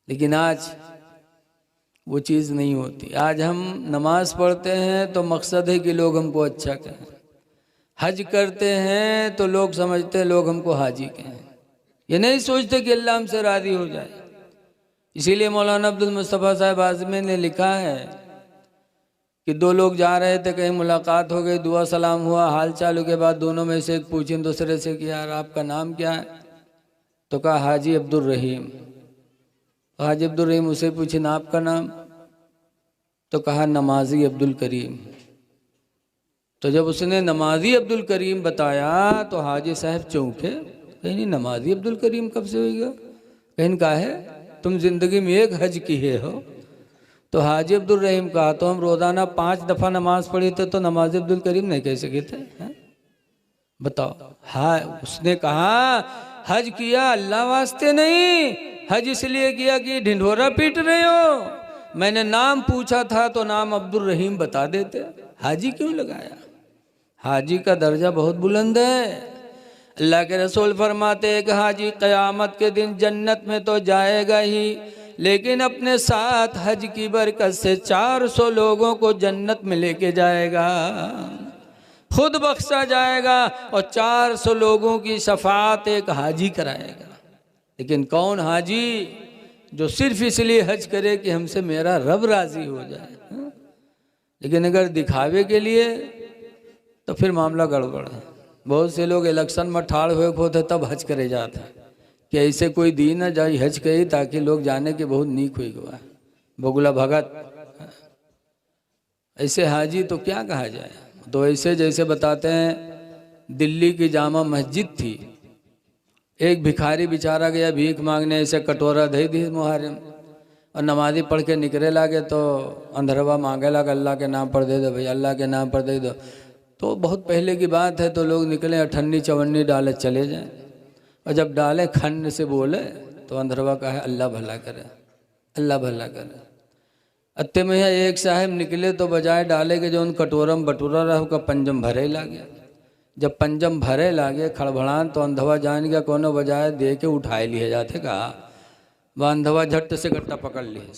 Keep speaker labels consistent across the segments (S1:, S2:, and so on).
S1: लेकिन आज वो चीज़ नहीं होती। आज हम नमाज पढ़ते हैं तो मकसद है कि लोग हमको अच्छा कहें, हज करते हैं तो लोग समझते हैं लोग हमको हाजी कहें, ये नहीं सोचते कि अल्लाह हमसे राज़ी हो जाए। इसीलिए मौलाना अब्दुल मुस्तफ़ा साहब आज़मी ने लिखा है कि दो लोग जा रहे थे, कहीं मुलाकात हो गई, दुआ सलाम हुआ, हाल चाल के बाद दोनों में से एक पूछें दूसरे से कि यार आपका नाम क्या है? तो कहा हाजी अब्दुल रहीम। हाजी अब्दुल रहीम उसे पूछे ना आपका नाम? तो कहा नमाजी अब्दुल करीम। तो जब उसने नमाजी अब्दुल करीम बताया तो हाजी साहब चौंके, कहीं नहीं नमाजी अब्दुल करीम कब से होगा? कहीं कहा है तुम जिंदगी में एक हज किए हो? तो हाजी अब्दुल रहीम कहा तो हम रोजाना 5 दफा नमाज पढ़ी थे तो नमाजी अब्दुल करीम नहीं कह सके थे, बताओ। हाँ, उसने कहा हज किया अल्लाह वास्ते नहीं, हज इसलिए किया कि ढिंढोरा पीट रहे हो। मैंने नाम पूछा था तो नाम अब्दुल रहीम बता देते, हाजी क्यों लगाया? हाजी का दर्जा बहुत बुलंद है। अल्लाह के रसूल फरमाते हैं कि हाजी क़यामत के दिन जन्नत में तो जाएगा ही, लेकिन अपने साथ हज की बरकत से 400 लोगों को जन्नत में लेके जाएगा, खुद बख्शा जाएगा और 400 लोगों की शफाअत एक हाजी कराएगा। लेकिन कौन हाजी? जो सिर्फ इसलिए हज करे कि हमसे मेरा रब राजी हो जाए। लेकिन अगर दिखावे के लिए तो फिर मामला गड़बड़ है। बहुत से लोग इलेक्शन में ठाड़ हुए होते तब हज करे जाते हैं कि ऐसे कोई दी ना जाए हज कही ताकि लोग जाने के बहुत नीक हुई हुआ बगुला भगत। ऐसे हाजी तो क्या कहा जाए। तो ऐसे जैसे बताते हैं दिल्ली की जामा मस्जिद थी, एक भिखारी बेचारा गया भीख मांगने, ऐसे कटोरा दे दी मुहर्रम और नमाज़ी पढ़ के निकले लागे तो अंधरवा मांगे लगा अल्लाह के नाम पर दे दो भाई, अल्लाह के नाम पर दे दो। तो बहुत पहले की बात है, तो लोग निकले अठन्नी चवन्नी डाले चले जाए, और जब डाले खंड से बोले तो अंधरवा कहे अल्लाह भला करे, अल्लाह भला करे। अत्ते में एक साहब निकले तो बजाय डाले के जो उन कटोरम बटूरा रहा उसका पंजम भरे लागे। जब पंजम भरे लागे खड़बड़ान तो अंधवा जान गया कोनो बजाय दे के उठाए लिए जाते। कहा वह अंधवा झट से गट्टा पकड़ लिए,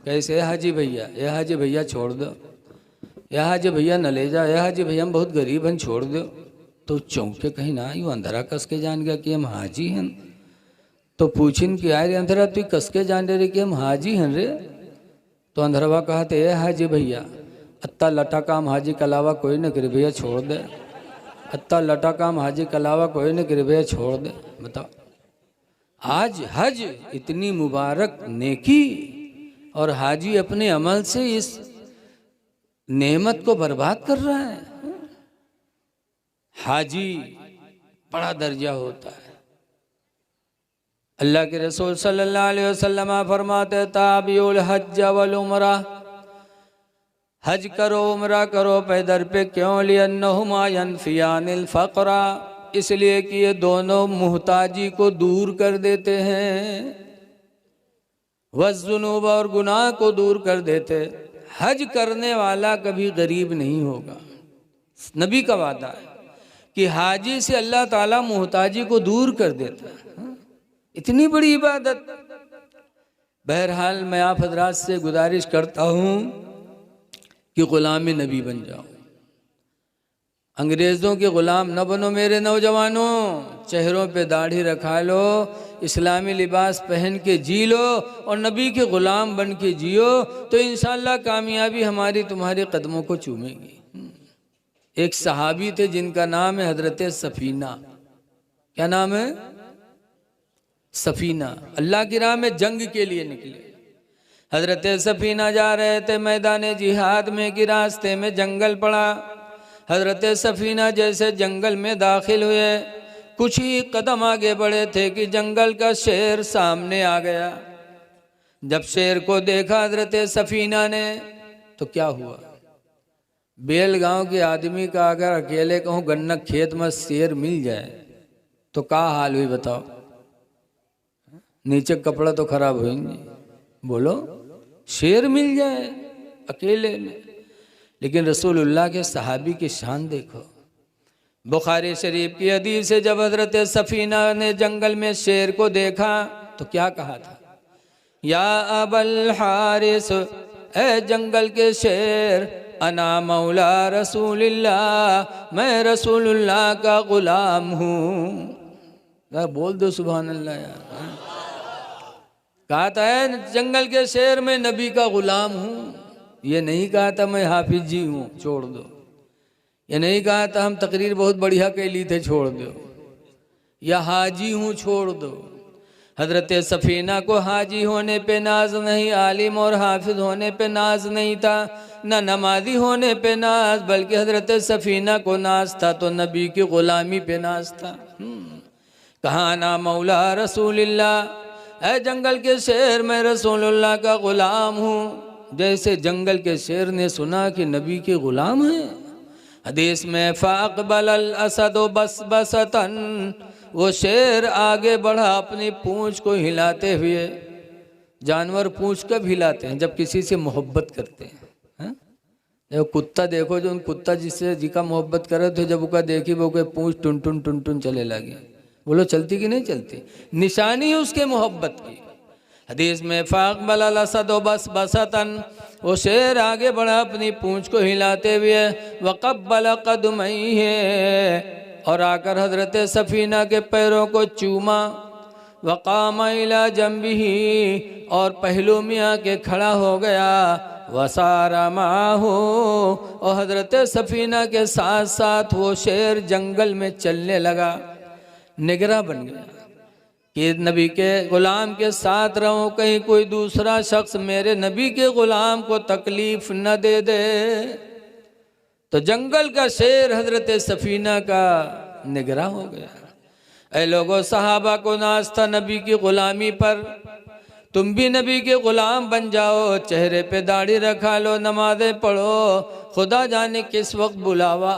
S1: कैसे हाजी भैया, ये हाजी भैया छोड़ दो, यह हाजी भैया न ले जाओ, यह हाजी भैया हम बहुत गरीब हैं छोड़ दो। तो चौंके कहीं ना यूँ अंधरा कस के जान गया कि हम हाजी हैं। तो पूछिन कि आए रे अंधरा तू कस के जान रहे कि हम हाजी हैं रे? तो अंधरवा कहते ये हाजी भैया अत्ता लटा काम हाजी के अलावा कोई न करे भैया छोड़ दे, अत्ता लटा काम हाजी के अलावा कोई न करे भैया छोड़ दे। बताओ आज हज इतनी मुबारक नेकी और हाजी अपने अमल से इस नेमत को बर्बाद कर रहा है। हाजी बड़ा दर्जा होता है। अल्लाह के रसूल सल्लल्लाहु अलैहि वसल्लम फरमाते ताबिउल हज वल उमरा, हज करो उमरा करो पैदर पे, क्यों? लिअन्नहुमा यनफियानिल फ़क़रा, इसलिए कि ये दोनों मुहताजी को दूर कर देते हैं, वज़्ज़ुनूब और गुनाह को दूर कर देते। हज करने वाला कभी गरीब नहीं होगा। नबी का वादा है कि हाजी से अल्लाह ताला मुहताजी को दूर कर देता है। इतनी बड़ी इबादत। बहरहाल मैं आप हजरात से गुजारिश करता हूँ कि ग़ुलाम नबी बन जाओ, अंग्रेज़ों के ग़ुलाम न बनो मेरे नौजवानों। चेहरों पे दाढ़ी रखा लो, इस्लामी लिबास पहन के जी लो और नबी के ग़ुलाम बन के जियो तो इंशाअल्लाह कामयाबी हमारी तुम्हारे कदमों को चूमेगी। एक सहाबी थे जिनका नाम है हज़रत सफ़ीना। क्या नाम है? सफ़ीना। अल्लाह की राह में जंग के लिए निकले। हज़रत सफ़ीना जा रहे थे मैदान जिहाद में कि रास्ते में जंगल पड़ा। हज़रत सफ़ीना जैसे जंगल में दाखिल हुए, कुछ ही कदम आगे बढ़े थे कि जंगल का शेर सामने आ गया। जब शेर को देखा हज़रत सफ़ीना ने तो क्या हुआ? बेल गांव के आदमी का अगर अकेले कहूँ गन्ना खेत में शेर मिल जाए तो क्या हाल हुई बताओ? नीचे कपड़ा तो खराब होंगे। बोलो शेर मिल जाए अकेले में। लेकिन रसूलुल्लाह के सहाबी की शान देखो। बुखारी शरीफ की हदीस से जब हज़रत सफ़ीना ने जंगल में शेर को देखा तो क्या कहा था? या अबल हारिस, ए जंगल के शेर, अना मौला रसूलिल्लाह, मैं रसूलुल्लाह का गुलाम हूँ। बोल दो सुभान अल्लाह यार। कहा था है जंगल के शेर में नबी का गुलाम हूँ, ये नहीं कहा था मैं हाफिज जी हूँ छोड़ दो, ये नहीं कहा था हम तकरीर बहुत बढ़िया कह ली थे छोड़ दो, या हाजी हूँ छोड़ दो। हजरत सफीना को हाजी होने पे नाज नहीं, आलिम और हाफिज होने पे नाज नहीं था, न नमाजी होने पे नाज, बल्कि हजरत सफीना को नाज था तो नबी की गुलामी पे नाज था। कहा ना मौला रसूलिल्लाह, ऐ जंगल के शेर मैं रसूलुल्लाह का गुलाम हूँ। जैसे जंगल के शेर ने सुना कि नबी के गुलाम है, हदीस में फ़अक़बल अल असद बस बसतन, वो शेर आगे बढ़ा अपनी पूँछ को हिलाते हुए। जानवर पूँछ कब हिलाते हैं? जब किसी से मोहब्बत करते हैं। देखो कुत्ता देखो, जो कुत्ता जिससे जिका मोहब्बत करे तो जब उसका देखी वो के पूँछ टुन टुन टुन टुन चले लगे, बोलो चलती कि नहीं चलती? निशानी उसके मोहब्बत की। हदीस में फ़अक़बल अल असद बस बसतन, वो शेर आगे बढ़ा अपनी पूँछ को हिलाते हुए, वक़ब्बल क़दमैहि, और आकर हजरत सफीना के पैरों को चूमा, वक़ाम इला जंबिही, और पहलू में आके खड़ा हो गया, वसारा माहू, और हजरत सफीना के साथ साथ वो शेर जंगल में चलने लगा। निगरां बन गया कि नबी के ग़ुलाम के साथ रहूं, कहीं कोई दूसरा शख्स मेरे नबी के ग़ुलाम को तकलीफ न दे दे। तो जंगल का शेर हजरत सफीना का निगरां हो गया। ऐ लोगों, सहाबा को नाज था नबी की ग़ुलामी पर, तुम भी नबी के ग़ुलाम बन जाओ, चेहरे पे दाढ़ी रखा लो, नमाज़ें पढ़ो, खुदा जाने किस वक्त बुलावा